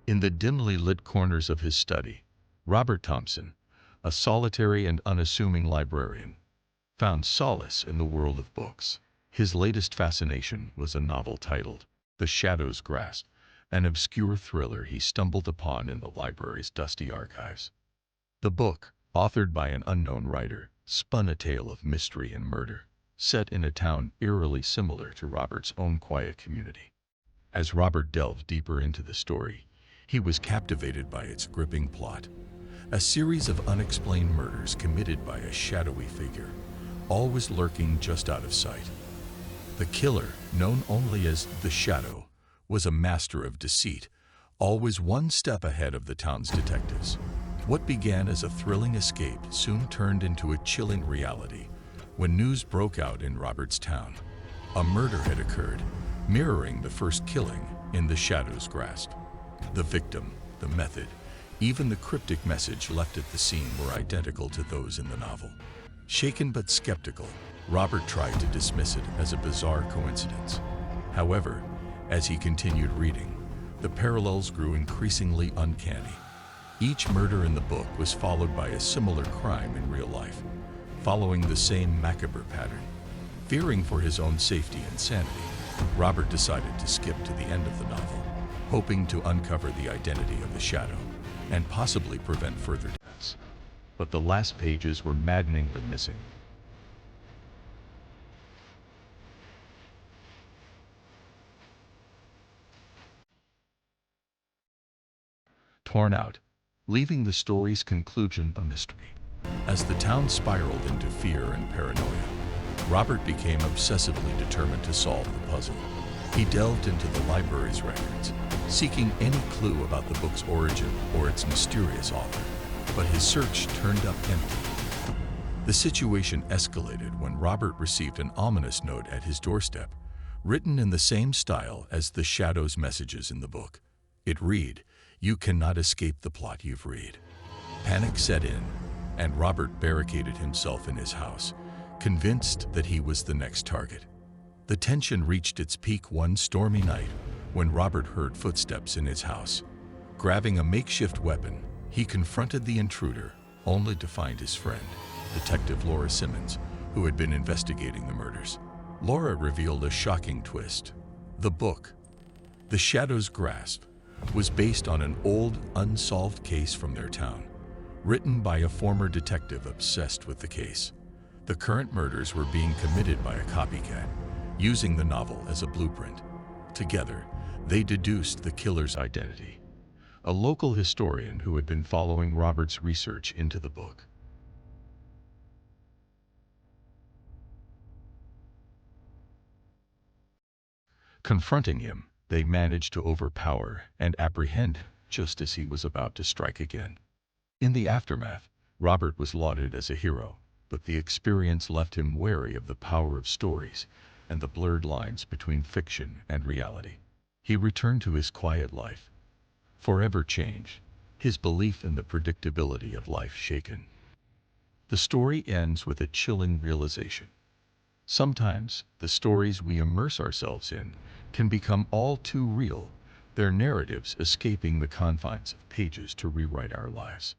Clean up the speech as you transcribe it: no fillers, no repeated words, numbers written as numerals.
In the dimly lit corners of his study, Robert Thompson, a solitary and unassuming librarian, found solace in the world of books. His latest fascination was a novel titled The Shadow's Grasp, an obscure thriller he stumbled upon in the library's dusty archives. The book, authored by an unknown writer, spun a tale of mystery and murder, set in a town eerily similar to Robert's own quiet community. As Robert delved deeper into the story, he was captivated by its gripping plot. A series of unexplained murders committed by a shadowy figure, always lurking just out of sight. The killer, known only as the Shadow, was a master of deceit, always one step ahead of the town's detectives. What began as a thrilling escape soon turned into a chilling reality when news broke out in Robert's town. A murder had occurred, mirroring the first killing in the Shadow's grasp. The victim, the method, even the cryptic message left at the scene were identical to those in the novel. Shaken but skeptical, Robert tried to dismiss it as a bizarre coincidence. However, as he continued reading, the parallels grew increasingly uncanny. Each murder in the book was followed by a similar crime in real life, following the same macabre pattern. Fearing for his own safety and sanity, Robert decided to skip to the end of the novel, hoping to uncover the identity of the Shadow and possibly prevent further deaths. But the last pages were maddeningly missing. Torn out, leaving the story's conclusion a mystery. As the town spiraled into fear and paranoia, Robert became obsessively determined to solve the puzzle. He delved into the library's records, seeking any clue about the book's origin or its mysterious author, but his search turned up empty. The situation escalated when Robert received an ominous note at his doorstep, written in the same style as the Shadow's messages in the book. It read, "You cannot escape the plot you've read." Panic set in, and Robert barricaded himself in his house, convinced that he was the next target. The tension reached its peak one stormy night when Robert heard footsteps in his house. Grabbing a makeshift weapon, he confronted the intruder, only to find his friend, Detective Laura Simmons, who had been investigating the murders. Laura revealed a shocking twist. The book, The Shadow's Grasp, was based on an old, unsolved case from their town, written by a former detective obsessed with the case. The current murders were being committed by a copycat, using the novel as a blueprint. Together, they deduced the killer's identity, a local historian who had been following Robert's research into the book. Confronting him, they managed to overpower and apprehend him just as he was about to strike again. In the aftermath, Robert was lauded as a hero, but the experience left him wary of the power of stories and the blurred lines between fiction and reality. He returned to his quiet life, forever changed, his belief in the predictability of life shaken. The story ends with a chilling realization. Sometimes, the stories we immerse ourselves in can become all too real, their narratives escaping the confines of pages to rewrite our lives.